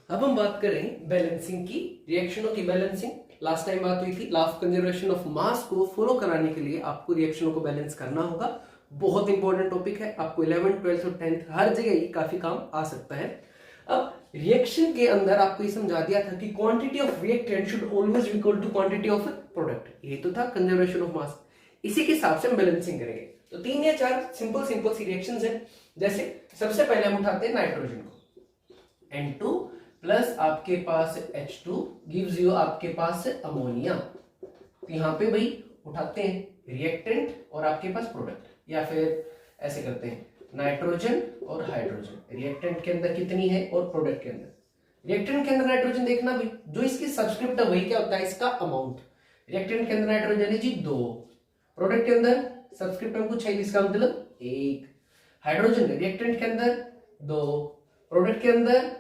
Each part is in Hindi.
अब हम बात करें बैलेंसिंग की, रिएक्शनों की बैलेंसिंग। लास्ट टाइम बात हुई थी, लॉ ऑफ कंजर्वेशन ऑफ मास को फॉलो कराने के लिए आपको रिएक्शनों को बैलेंस करना होगा। बहुत इंपॉर्टेंट टॉपिक है, आपको 11th 12th और 10th हर जगह ये काफी काम आ सकता है। अब रिएक्शन के अंदर आपको ये समझा दिया था कि quantity of reactant should always be equal to quantity of product. ये तो था कंजर्वेशन ऑफ मास। इसी के हिसाब से हम बैलेंसिंग करेंगे। तो 3 या 4 सिंपल सिंपल सी रिएक्शंस हैं। जैसे सबसे पहले हम उठाते हैं नाइट्रोजन को, N2 प्लस आपके पास H2 गिव्स यू आपके पास अमोनिया। तो यहां पे भाई उठाते हैं रिएक्टेंट और आपके पास प्रोडक्ट, या फिर ऐसे करते हैं नाइट्रोजन और हाइड्रोजन। रिएक्टेंट के अंदर कितनी है और प्रोडक्ट के अंदर, रिएक्टेंट के अंदर नाइट्रोजन देखना भाई, जो इसकी सब्सक्रिप्ट है वही क्या होता है, इसका अमाउंट। रिएक्टेंट के अंदर नाइट्रोजन है जी 2, प्रोडक्ट के अंदर सब्सक्रिप्ट में कुछ है, इसका मतलब 1। हाइड्रोजन रिएक्टेंट के अंदर 2, प्रोडक्ट के अंदर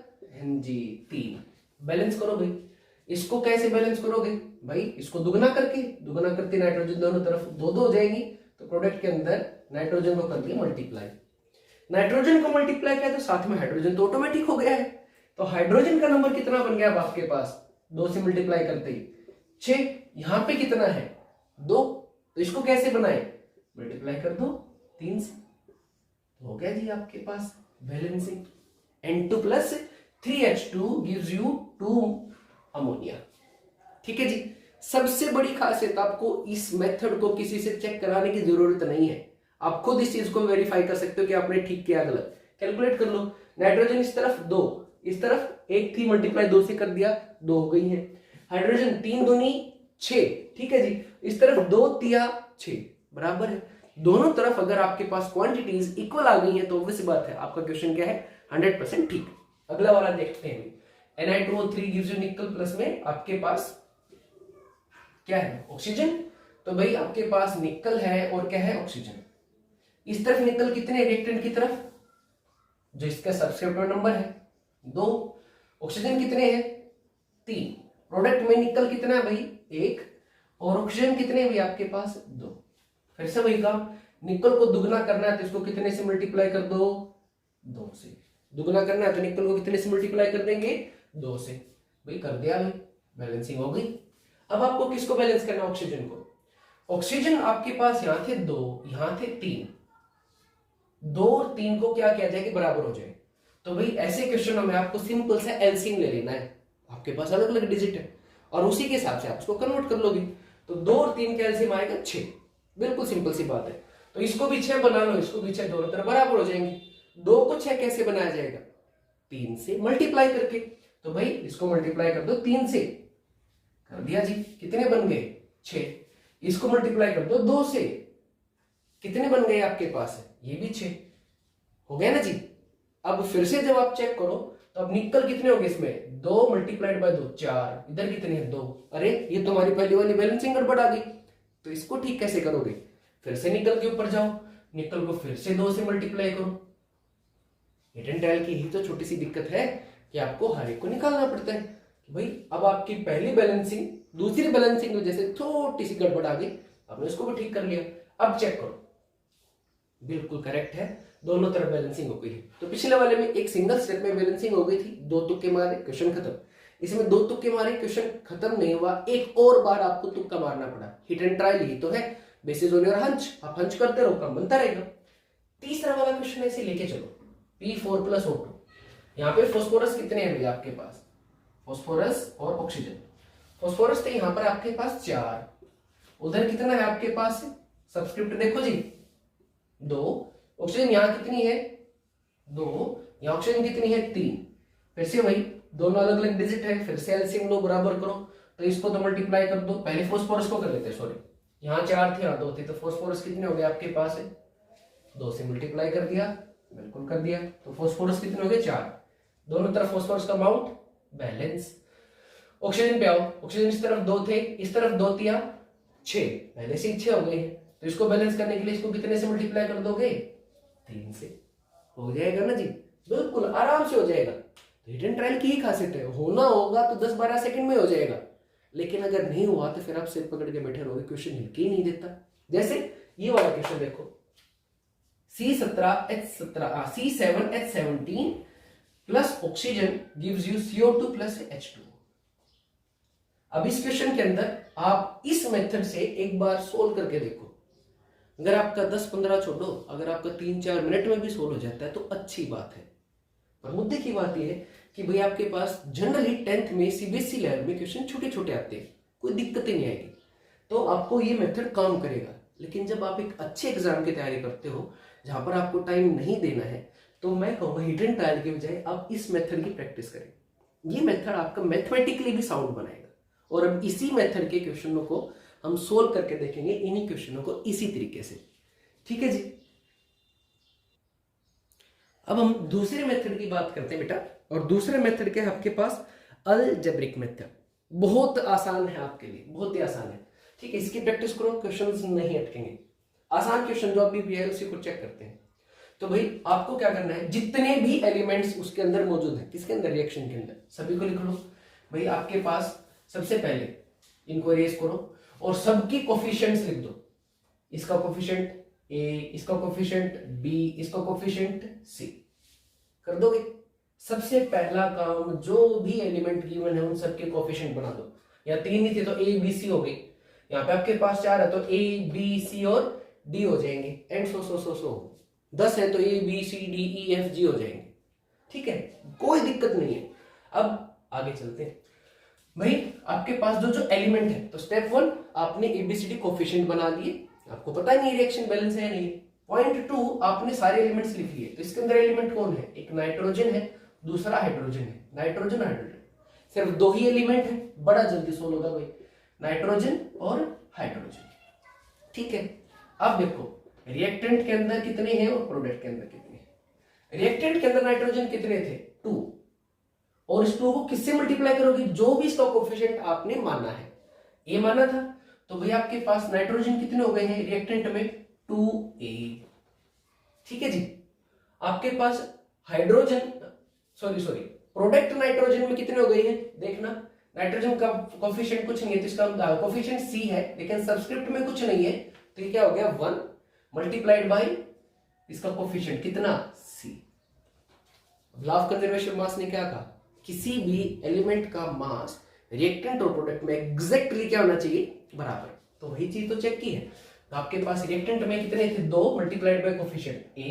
जी 3। बैलेंस करो भाई। इसको कैसे बैलेंस करोगे भाई, इसको दुगना करते नाइट्रोजन दोनों तरफ 2-2 हो जाएगी। तो प्रोडक्ट के अंदर नाइट्रोजन को कर दिया मल्टीप्लाई, नाइट्रोजन को मल्टीप्लाई किया तो साथ में हाइड्रोजन तो ऑटोमेटिक हो गया है। तो हाइड्रोजन का नंबर कितना बन गया अब आपके पास, 2 से मल्टीप्लाई करते ही 6। यहां पे कितना है 2, तो इसको कैसे बनाए, मल्टीप्लाई कर दो 3 से, हो गया जी आपके पास balancing. N2 plus 3H2 gives you 2 ammonia. ठीक है जी। सबसे बड़ी खासियत, आपको इस मेथड को किसी से चेक कराने की जरूरत नहीं है, आप खुद इस चीज को वेरीफाई कर सकते हो कि आपने ठीक किया गलत। कैलकुलेट कर लो, नाइट्रोजन इस तरफ 2, इस तरफ 1 थी, मल्टीप्लाई 2 से कर दिया 2 हो गई है। हाइड्रोजन 3 दूनी 6, ठीक है जी। इस तरफ 2 तिया 6 बराबर है। दोनों तरफ अगर आपके पास क्वांटिटीज इक्वल आ गई है तो ऑब्वियस बात है आपका क्वेश्चन क्या है, 100% ठीक। अगला वाला देखते हैं। Ni2O3 गिव्स यू निकल, प्लस में आपके पास क्या है, ऑक्सीजन। तो भाई आपके पास निकल है और क्या है, ऑक्सीजन। इस तरफ निकल कितने, रिएक्टेंट की तरफ जो इसका सब्सक्रिप्ट नंबर है 2, ऑक्सीजन कितने हैं 3, प्रोडक्ट में निकल कितना है भाई 1, और ऑक्सीजन कितने हैं भाई आपके पास 2। फिर से वही काम, निकल को दुगना करना है तो इसको कितने से मल्टीप्लाई कर दो, 2 से। दुगना करना है तो निकल को कितने से मल्टीप्लाई कर देंगे, 2 से। भाई कर दिया भाई, बैलेंसिंग हो गई। अब आपको किसको बैलेंस करना, ऑक्सीजन को। ऑक्सीजन आपके पास यहां थे 2, यहां थे 3, 2 और 3 को क्या किया जाए कि बराबर हो जाए। तो भाई ऐसे क्वेश्चन में आपको सिंपल से एलसीएम ले लेना है। आपके पास अलग अलग डिजिट है और उसी के हिसाब से आप उसको कन्वर्ट कर लोगे। तो 2 और 3 का एलसीएम आएगा 6, बिल्कुल सिंपल सी बात है। तो इसको भी 6 बना लो, इसको भी 6, दोनों तरफ बराबर हो जाएंगे। 2 को 6 कैसे बनाया जाएगा, 3 से मल्टीप्लाई करके। तो भाई इसको मल्टीप्लाई कर दो 3 से, कर दिया जी, कितने बन गए 6। इसको मल्टीप्लाई कर दो 2 से, कितने बन गए आपके पास, ये भी 6 हो गया ना जी। अब फिर से जब आप चेक करो तो अब निकल कितने हो गए इसमें, 2 मल्टीप्लाइड बाय 2 4, इधर कितने हैं 2। अरे ये तो हमारी पहली वाली बैलेंसिंग गड़बड़ आ गई। तो इसको ठीक कैसे करोगे, फिर से निकल के ऊपर जाओ, निकल को फिर से 2 से मल्टीप्लाई करो। हिट एंड ट्रायल की ही तो छोटी सी दिक्कत है कि आपको हर एक को निकालना पड़ता है। भाई अब आपकी पहली बैलेंसिंग दूसरी बैलेंसिंग की वजह से थोड़ी सी गड़बड़ आ गई, आपने उसको भी ठीक कर लिया। अब चेक करो, बिल्कुल करेक्ट है, दोनों तरफ बैलेंसिंग हो गई है। तो पिछले वाले में एक सिंगल स्टेप में बैलेंसिंग हो गई थी, 2 तुक्के मारे क्वेश्चन खत्म। इसमें 2 तुक्के मारे क्वेश्चन खत्म नहीं हुआ, एक और बार आपको तुक्का मारना पड़ा। हिट एंड ट्रायल ही तो है, बेसिस ऑन योर हंच, आप हंच करते रहो, काम बनता रहेगा। तीसरा वाला क्वेश्चन ऐसे लेके चलो, P4 + O2। यहाँ पे फॉस्फोरस कितने हैं भैया आपके पास, फॉस्फोरस और ऑक्सीजन। फॉस्फोरस थे यहाँ पर आपके पास 4, उधर कितना है आपके पास, सब्सक्रिप्ट देखो जी 2, ऑक्सीजन यहाँ कितनी है 2, यहाँ ऑक्सीजन कितनी है 3। फिर से वही दोनों अलग अलग डिजिट है, फिर से एलसीएम लो, बराबर करो। तो इसको तो मल्टीप्लाई कर दो, पहले फॉस्फोरस को कर लेते हैं, सॉरी यहाँ 4 थे यहाँ 2 थे, तो फॉस्फोरस कितने हो गए आपके पास है 2 से मल्टीप्लाई कर दिया, बिल्कुल कर दिया। तो फॉस्फोरस कितने हो गए 4, दोनों तरफ फॉस्फोरस का अमाउंट बैलेंस। ऑक्सीजन पे आओ, ऑक्सीजन इस तरफ 2 थे, इस तरफ 2 तिया 6, पहले से 6 हो गए हैं। तो इसको बैलेंस करने के लिए इसको कितने से मल्टीप्लाई कर दोगे, 3 से, हो जाएगा ना जी, बिल्कुल आराम से हो जाएगा। हिट एंड ट्रायल की ही खासियत है, होना होगा तो 10-12 सेकंड में हो जाएगा, लेकिन अगर नहीं हुआ तो फिर आप सिर पकड़ के बैठे रहोगे, क्वेश्चन हिल के ही नहीं देता। जैसे ये वाला क्वेश्चन देखो, C7H17 plus oxygen gives you CO2 plus H2। अब इस क्वेश्चन के अंदर आप इस मेथड से एक बार सोल्व करके देखो। अगर आपका 10-15 छोड़ो, अगर आपका 3-4 मिनट में भी सोल्व हो जाता है तो अच्छी बात है। पर मुद्दे की बात यह है कि भाई आपके पास जनरली 10th में CBSE लेवल में क्वेश्चन छोटे छोटे आते हैं, कोई दिक्कत ही नहीं आएगी, तो आपको ये मेथड काम करेगा। लेकिन जब आप एक अच्छे एग्जाम की तैयारी करते हो जहां पर आपको टाइम नहीं देना है, तो मैं कहूँगा हिडन ट्रायल के बजाय आप इस मेथड की प्रैक्टिस करें। ये मेथड आपका मैथमेटिकली भी साउंड बनाएगा। और अब इसी मेथड के क्वेश्चनों को हम सोल्व करके देखेंगे, इन्हीं क्वेश्चनों को इसी तरीके से। ठीक है जी। अब हम दूसरे मेथड की बात करते हैं बेटा, और दूसरे मेथड के आपके पास अलजेब्रिक मेथड। बहुत आसान है आपके लिए, बहुत ही आसान है। ठीक है, इसकी प्रैक्टिस करो, क्वेश्चंस नहीं अटकेंगे। आसान क्वेश्चन जो अभी भी है उसी को चेक करते हैं। तो भाई आपको क्या करना है, जितने भी एलिमेंट्स उसके अंदर मौजूद है, किसके अंदर, रिएक्शन के अंदर, सभी को लिख लो। भाई आपके पास सबसे पहले इनको इरेज करो और सबकी कोफिशिएंट्स लिख दो। इसका कोफिशिएंट A, इसका कोफिशिएंट B, इसका कोफिशिएंट C कर दोगे। सबसे पहला काम, जो भी एलिमेंट गिवन है उन सबके कोफिशिएंट बना दो। या 3 ही थे तो A B C हो गई, यहाँ पे आपके पास 4 है तो A B C और D हो जाएंगे, एंड सो 10 है तो A B C D E F G हो जाएंगे। ठीक है, कोई दिक्कत नहीं है। अब आगे चलते हैं। भाई आपके पास जो एलिमेंट है, तो स्टेप 1 आपने ABCD कोफिशिएंट बना लिए, आपको पता ही नहीं रिएक्शन बैलेंस है या नहीं। पॉइंट 2 आपने सारे एलिमेंट्स लिख लिए। तो इसके अंदर एलिमेंट कौन है, एक नाइट्रोजन है, दूसरा हाइड्रोजन है। नाइट्रोजन हाइड्रोजन सिर्फ 2 ही एलिमेंट है, बड़ा जल्दी सोल्व होगा भाई, नाइट्रोजन और हाइड्रोजन। ठीक है, अब देखो रिएक्टेंट के अंदर कितने हैं और प्रोडक्ट के अंदर कितने हैं। रिएक्टेंट के अंदर नाइट्रोजन कितने थे, 2, और इस 2 को किससे मल्टीप्लाई करोगे, जो भी इसका कोफिशिएंट आपने माना है। A माना था तो भाई आपके पास नाइट्रोजन कितने हो गए हैं रिएक्टेंट में, 2A। ठीक है जी। आपके पास हाइड्रोजन सॉरी प्रोडक्ट नाइट्रोजन में कितने हो गए हैं, देखना नाइट्रोजन का कोफिशिएंट कुछ नहीं है, तो इसका कोफिशिएंट C है, लेकिन सबस्क्रिप्ट में कुछ नहीं है, तो ये क्या हो गया 1 मल्टीप्लाइड बाय इसका कोफिशिएंट कितना, C। लॉ ऑफ कंजर्वेशन मास ने क्या कहा, किसी भी एलिमेंट का मास रिएक्टेंट और प्रोडक्ट में एग्जैक्टली क्या होना चाहिए, बराबर। तो वही चीज तो चेक की है। तो आपके पास रिएक्टेंट में कितने थे, 2 मल्टीप्लाइड बाय कोफिशिएंट A।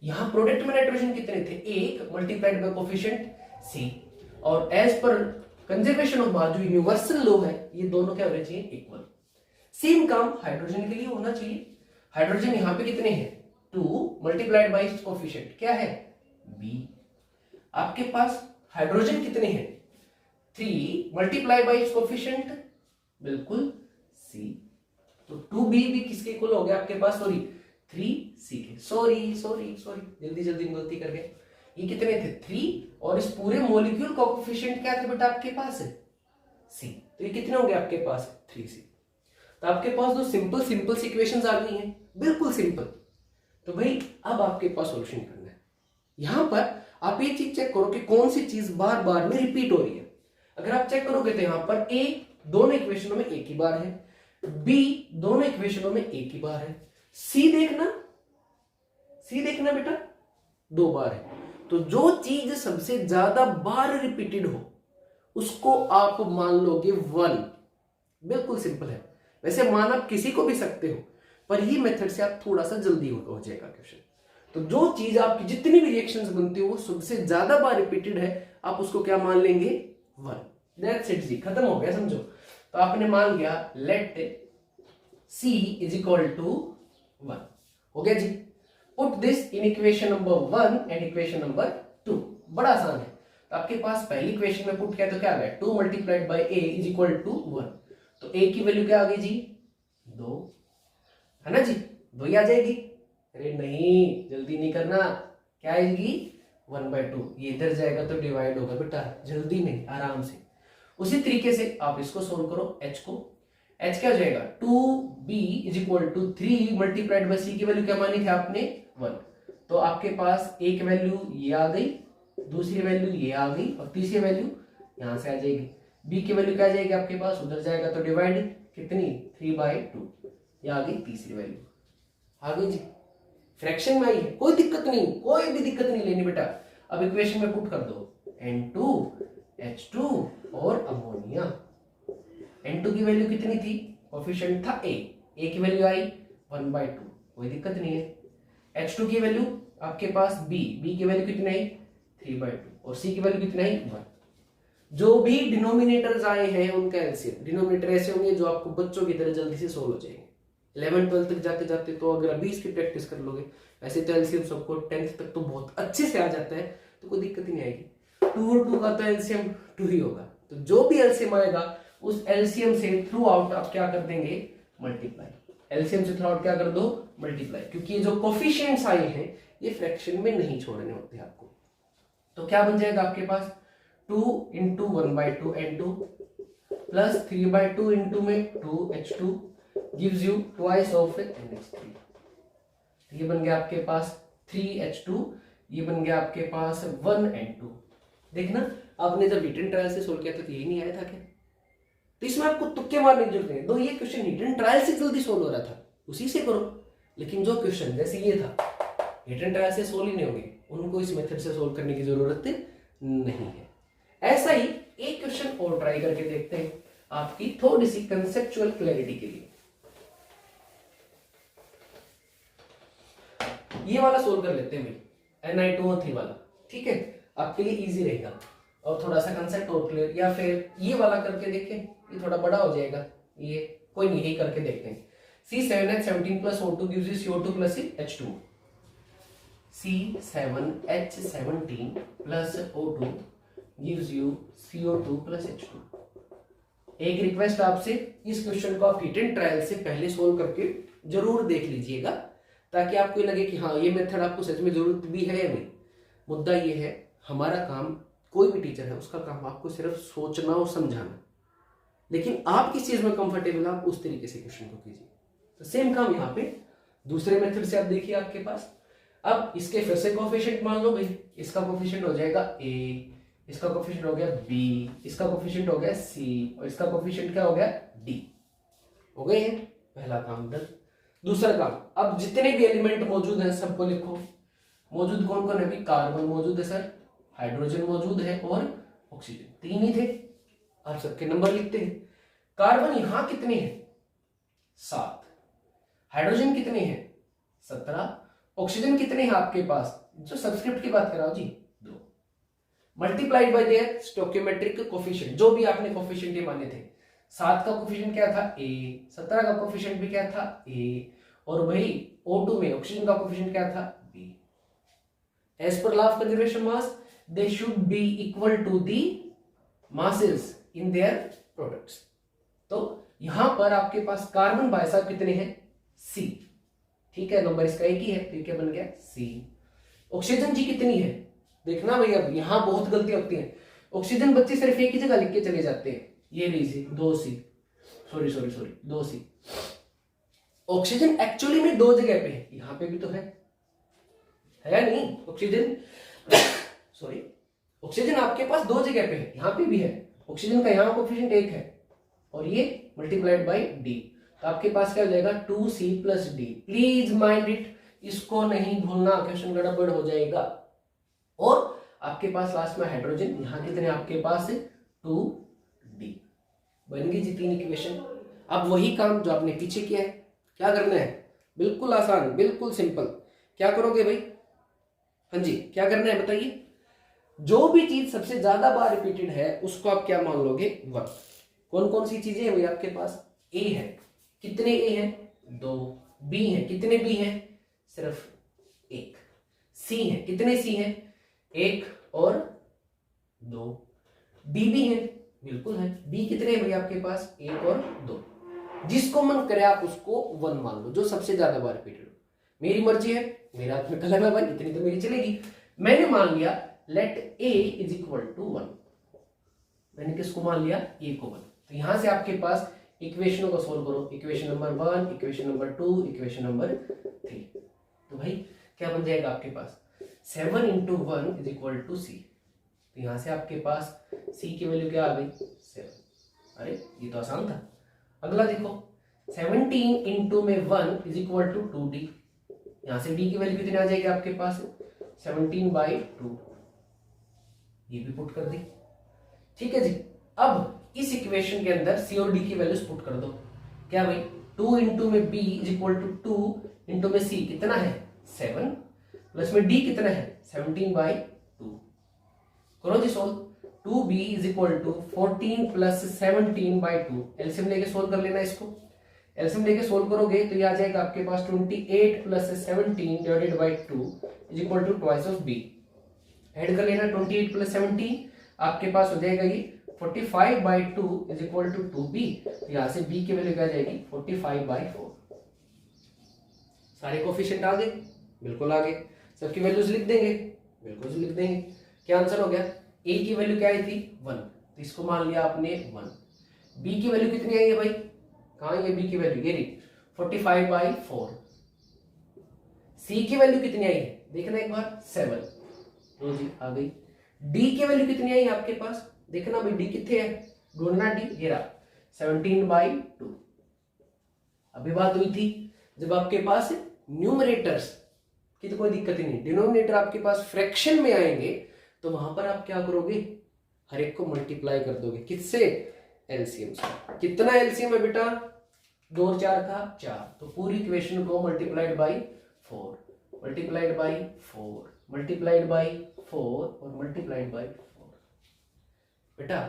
यहां प्रोडक्ट में नाइट्रोजन कितने थे, 1 मल्टीप्लाइड बाय कोफिशिएंट C। और as per conservation of mass जो यूनिवर्सल लॉ है, ये दोनों क्या होने चाहिए, इक्वल। सेम काम हाइड्रोजन के लिए होना चाहिए। हाइड्रोजन यहां पे कितने हैं, 2 मल्टीप्लाइड बाय कोफिशिएंट क्या है, B। आपके पास हाइड्रोजन कितने हैं, 3 मल्टीप्लाई बाई कोफिशिएंट बिल्कुल C। तो 2B भी किसके इक्वल हो गया आपके पास, सॉरी 3C के, सॉरी जल्दी गलती कर गए। ये कितने थे, 3, और इस पूरे मॉलिक्यूल का कोफिशिएंट क्या था बेटा आपके पास है, C। तो ये कितने हो गए आपके पास, 3C। तो आपके पास दो सिंपल सी इक्वेशंस आ गई हैं, बिल्कुल सिंपल। तो भाई अब आपके पास सॉल्यूशन करना है। यहां पर आप ये चीज चेक करो कि कौन सी चीज बार बार में रिपीट हो रही है। अगर आप चेक करोगे तो यहां पर A दोनों इक्वेशनों में एक ही बार है, B दोनों इक्वेशनों में एक ही बार है, C देखना बेटा 2 बार है। तो जो चीज सबसे ज्यादा बार रिपीटेड हो उसको आप मान लोगे 1। बिल्कुल सिंपल है। वैसे मान आप किसी को भी सकते हो, पर ही मेथड से आप थोड़ा सा जल्दी हो जाएगा क्वेश्चन। तो जो चीज आपकी जितनी भी रिएक्शंस बनती हो वो सबसे ज्यादा बार रिपीटेड है, आप उसको क्या मान लेंगे, 1। दैट्स इट जी, खत्म हो गया, समझो। तो आपने मान लिया let C is equal to 1, हो गया जी। Put this in equation number 1 and equation number 2। बड़ा आसान है। तो आपके पास पहली इक्वेशन में पुट किया तो क्या आ गया, 2 multiplied by A is equal to 1। तो A की वैल्यू क्या आ गई जी, 2, है ना जी, 2 ही आ जाएगी। अरे नहीं, जल्दी नहीं करना, क्या आएगी 1/2। ये इधर जाएगा तो डिवाइड होगा बेटा, जल्दी नहीं, आराम से। उसी तरीके से आप इसको सोल्व करो, H को। H क्या हो जाएगा, 2B is equal to 3 multiplied by C की वैल्यू क्या मानी थी आपने, 1। तो आपके पास एक वैल्यू ये आ गई, दूसरी वैल्यू ये आ गई, और तीसरी वैल्यू यहां से आ जाएगी। B की वैल्यू क्या आ जाएगी आपके पास, उधर जाएगा तो डिवाइड, कितनी 3/2, ये आ गई तीसरी वैल्यू, आ गई जी। फ्रैक्शन में आई है, कोई दिक्कत नहीं, कोई भी दिक्कत नहीं लेनी बेटा। अब इक्वेशन में पुट कर दो N2H2 और अमोनिया। N2 की वैल्यू कितनी थी, कोफिशिएंट था A की वैल्यू आई 1/2, कोई दिक्कत नहीं है। H2 की वैल्यू आपके पास B की वैल्यू कितनी आई 3/2 और C की वैल्यू कितनी आई 1। जो भी डिनोमिनेटर्स आए हैं उनका एलसीएम, डिनोमिनेटर ऐसे होंगे जो आपको बच्चों की तरह जल्दी से सोल्व हो जाएंगे। 11th-12th तक जाते जाते तो अगर अभी इसकी प्रैक्टिस कर लोगे, वैसे तो एलसीएम सबको 10th तक तो बहुत अच्छे से आ जाता है, तो कोई दिक्कत ही नहीं आएगी। 2 और 2 का तो एलसीएम 2 ही होगा, तो जो भी एलसीएम आएगा उस एलसीएम से थ्रू आउट आप क्या कर देंगे, मल्टीप्लाई। एलसीएम से थ्रू आउट क्या कर दो, मल्टीप्लाई, क्योंकि ये जो कोफिशिएंट्स आए हैं ये फ्रैक्शन में नहीं छोड़ने होते आपको। तो क्या बन जाएगा आपके पास 2 × 1/2 N2 प्लस 3/2 इंटू में 2H2 gives you twice of NH3। ये बन गया आपके पास 3H2, ये बन गया आपके पास 1N2। देखना आपने जब रिटन ट्रायल से सोल्व किया था तो यही नहीं आया था क्या, तो इसमें आपको तुक्के मारने की जरूरत नहीं। दो ये क्वेश्चन रिटन ट्रायल से जल्दी सोल्व हो रहा था, उसी से करो। लेकिन जो क्वेश्चन जैसे ये था रिटन ट्रायल से सोल्व ही नहीं होंगे, उनको इस मेथड से सोल्व करने की जरूरत नहीं है। ऐसा ही एक क्वेश्चन और ट्राई करके देखते हैं आपकी थोड़ी सी कंसेप्चुअल क्लैरिटी के लिए। ये वाला सोल्व कर लेते हैं भाई, Ni2O3 वाला, ठीक है, आपके लिए इजी रहेगा और थोड़ा सा कंसेप्ट और क्लियर। या फिर ये वाला करके देखें, ये थोड़ा बड़ा हो जाएगा, ये कोई नहीं, यही करके देखते हैं। C7H17 plus O2 gives you CO2 plus H2। C7H17 plus O2 gives you CO2 plus H2। एक रिक्वेस्ट आपसे, इस क्वेश्चन को आप रिटन ट्रायल से पहले सोल्व करके जरूर देख लीजिएगा, ताकि आपको लगे कि हाँ ये मेथड आपको सच में जरूरत भी है या नहीं। मुद्दा ये है, हमारा काम, कोई भी टीचर है उसका काम आपको सिर्फ सोचना और समझाना, लेकिन आप किस चीज में कंफर्टेबल आप उस तरीके से क्वेश्चन को कीजिए। तो सेम काम यहाँ पे दूसरे मेथड से आप देखिए आपके पास। अब इसके फिर से कोफिशिएंट मान लो भाई, इसका कोफिशिएंट हो जाएगा A, इसका कोफिशिएंट हो गया B, इसका कोफिशिएंट हो गया C और इसका कोफिशिएंट क्या हो गया D। हो गए हैं, पहला काम डन। दूसरा काम, अब जितने भी एलिमेंट मौजूद हैं सबको लिखो। मौजूद कौन कौन है भाई, कार्बन मौजूद है सर, हाइड्रोजन मौजूद है और ऑक्सीजन, 3 ही थे। आप सबके नंबर लिखते हैं। कार्बन यहां कितने हैं, 7। हाइड्रोजन कितने हैं, 17। ऑक्सीजन कितने हैं आपके पास, जो सबस्क्रिप्ट की बात कर रहा हूं जी, 2। Multiplied bye there stoichiometric coefficient, जो भी आपने कोफिशिएंट ये माने थे। 7 का कोफिशिएंट क्या था A, 17 का कोफिशिएंट भी क्या था A, और भाई O2 में ऑक्सीजन का कोफिशिएंट क्या था B। As per law of conservation mass they should be equal to the masses in their products. तो यहां पर आपके पास कार्बन भाई साहब कितने हैं, C, ठीक है, नंबर इसका एक ही है, तो क्या बन गया C। ऑक्सीजन जी कितनी है, देखना भाई, अब यहां बहुत गलतियां होती हैं। ऑक्सीजन बच्चे सिर्फ एक ही जगह लिख के चले जाते हैं, ये लीजिए 2C, sorry 2C। Oxygen actually में 2 जगह पे है, यहां पे भी तो है नहीं ऑक्सीजन, सॉरी, ऑक्सीजन आपके पास 2 जगह पे है, यहां पे भी है। ऑक्सीजन का यहां कोफिशिएंट 1 है और ये मल्टीप्लाइड बाय D, तो आपके पास क्या हो जाएगा 2C plus D। Please mind it, इसको नहीं भूलना, क्वेश्चन गड़बड़ हो जाएगा। और आपके पास लास्ट में हाइड्रोजन, यहां कितने आपके पास 2D। बन गई जी 3 इक्वेशन। अब वही काम जो आपने पीछे किया है, क्या करना है, बिल्कुल आसान, बिल्कुल सिंपल। क्या करोगे भाई, हाँ जी क्या करना है बताइए। जो भी चीज सबसे ज्यादा बार रिपीटेड है उसको आप क्या मान लोगे, 1। कौन कौन सी चीजें हैं भाई आपके पास, A है, कितने A हैं 2, B है, कितने B हैं सिर्फ 1, C है, कितने C हैं 1 और 2, D भी है, बिल्कुल है, B कितने हैं भाई आपके पास 1 और 2। जिसको मन करे आप उसको 1 मान लो, जो सबसे ज्यादा बार रिपीटेड हो। मेरी मर्जी है, मेरे हाथ में कलम है भाई, इतनी तो मेरी चलेगी। मैंने मान लिया let A is equal to 1, मैंने किसको मान लिया, A को 1। तो यहां से आपके पास इक्वेशनों को सोल्व करो, equation number 1, equation number 2, equation number 3। तो भाई क्या बन जाएगा आपके पास 7 × 1 इज इक्वल टू C। तो यहां से आपके पास C की वैल्यू क्या आ गई 7। अरे ये तो आसान था। अगला देखो 17 × में 1 इज इक्वल टू 2D। यहां से D की वैल्यू कितनी आ जाएगी आपके पास 17/2। ये भी पुट कर दी। ठीक है जी। अब इस इक्वेशन के अंदर सी और डी की वैल्यूज पुट कर दो। क्या भाई, 2 इंटू में B is equal to 2 into में सी कितना है 7 प्लस में डी कितना है 17/2। करो जी solve. 2b is equal to 14 plus 17/2। LCM लेके सोल्व कर लेना इसको। एलसीएम लेके सोल्व करोगे तो ये आ जाएगा आपके पास 28 plus 17 divided by 2 is equal to twice of b। Add कर लेना 28 प्लस 17, आपके पास हो जाएगा ये 45/2 इज इक्वल टू 2b। तो यहां से b की वैल्यू क्या आ जाएगी 45/4। सारे कोफिशिएंट आ गए, बिल्कुल आ गए। सबकी वैल्यूज लिख देंगे, बिल्कुल लिख देंगे। क्या आंसर हो गया, a की वैल्यू क्या आई थी 1, तो इसको मान लिया आपने 1। b की वैल्यू कितनी आई है भाई, कहां है b की वैल्यू, ये रही 45/4। c की वैल्यू कितनी आई है देखना एक बार 7, लो जी आ गई। d की वैल्यू कितनी आई है आपके पास, देखना भाई d कितने है, ढूंढना d, ये रहा 17/2। अभी बात हुई थी जब आपके पास न्यूमरेटर्स की तो कोई दिक्कत ही नहीं, डिनोमिनेटर आपके पास फ्रैक्शन में आएंगे तो वहां पर आप क्या करोगे, हर एक को मल्टीप्लाई कर दोगे किससे, एलसीएम से। कितना एलसीएम है बेटा, 2 और 4 का 4, तो पूरी इक्वेशन को multiplied by 4, multiplied by 4, multiplied by 4 और मल्टीप्लाइड बाई 4। बेटा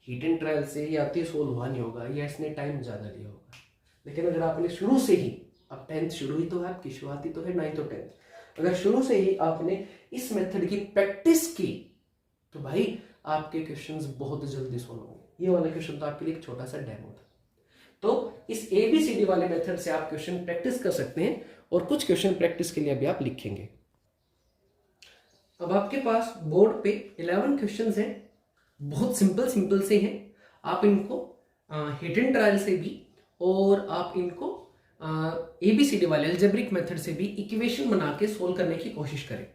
हीट एंड ट्रायल से या तो सोल्व हुआ नहीं होगा या इसने टाइम ज्यादा लिया होगा, लेकिन अगर आपने शुरू से ही, अब 10th शुरू ही तो है आपकी, शुरुआती तो है 9th और 10th, अगर शुरू से ही आपने इस मेथड की प्रैक्टिस की तो भाई आपके क्वेश्चंस बहुत जल्दी सॉल्व होंगे। ये वाला क्वेश्चन तो आपके लिए एक छोटा सा डेमो था। तो इस एबीसीडी वाले मेथड से आप क्वेश्चन प्रैक्टिस कर सकते हैं और कुछ क्वेश्चन प्रैक्टिस के लिए अभी आप लिखेंगे। अब आपके पास बोर्ड पे 11 क्वेश्चंस हैं, बहुत सिंपल से हैं। आप इनको हिट एंड ट्रायल से भी और आप इनको एबीसीडी वाले अलजेब्रिक मेथड से भी इक्वेशन बना के सोल्व करने की कोशिश करें।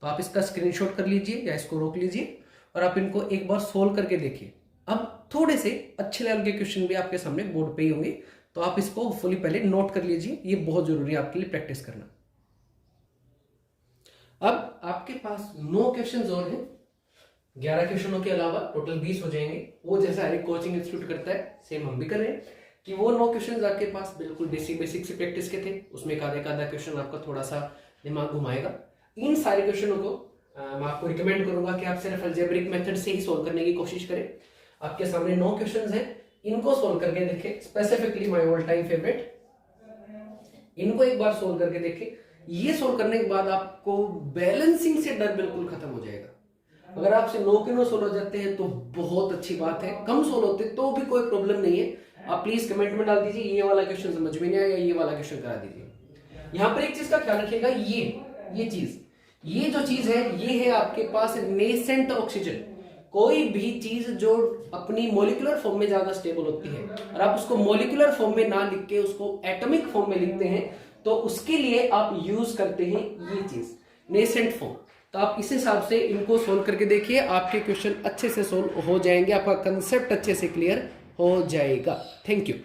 तो आप इसका स्क्रीनशॉट कर लीजिए या इसको रोक लीजिए और आप इनको एक बार सोल्व करके देखिए। अब थोड़े से अच्छे लेवल के क्वेश्चन भी आपके सामने बोर्ड पे ही होंगे, तो आप इसको होपफुली पहले नोट कर लीजिए, ये बहुत जरूरी है आपके लिए प्रैक्टिस करना। अब आपके पास 9 क्वेश्चन और हैं, 11 क्वेश्चनों के अलावा टोटल 20 हो जाएंगे। वो जैसा हर एक कोचिंग इंस्टीट्यूट करता है सेम हम भी कर रहे हैं कि वो 9 क्वेश्चन आपके पास बिल्कुल बेसिक से प्रैक्टिस के थे, उसमें एक आधा क्वेश्चन आपका थोड़ा सा दिमाग घुमाएगा। इन सारे क्वेश्चनों को मैं आपको रिकमेंड करूंगा कि आप सिर्फ अलजेब्रिक मेथड से ही सोल्व करने की कोशिश करें। आपके सामने 9 क्वेश्चंस हैं, इनको सोल्व करके देखें। Specifically my all time favourite, इनको एक बार सोल्व करके देखें। ये सोल्व करने के बाद आपको बैलेंसिंग से डर बिल्कुल खत्म हो जाएगा। अगर आपसे 9 के 9 सोल्व हो जाते हैं तो बहुत अच्छी बात है, कम सोल्व होते तो भी कोई प्रॉब्लम नहीं है। आप प्लीज कमेंट में डाल दीजिए ये वाला क्वेश्चन समझ में नहीं आया, ये वाला क्वेश्चन करा दीजिए। यहां पर एक चीज का ख्याल रखिएगा, ये जो चीज है ये है आपके पास नेसेंट ऑक्सीजन। कोई भी चीज जो अपनी मॉलिक्यूलर फॉर्म में ज्यादा स्टेबल होती है और आप उसको मॉलिक्यूलर फॉर्म में ना लिख के उसको एटॉमिक फॉर्म में लिखते हैं तो उसके लिए आप यूज करते हैं ये चीज नेसेंट फॉर्म। तो आप इस हिसाब से इनको सोल्व करके देखिए, आपके क्वेश्चन अच्छे से सोल्व हो जाएंगे, आपका कंसेप्ट अच्छे से क्लियर हो जाएगा। Thank you.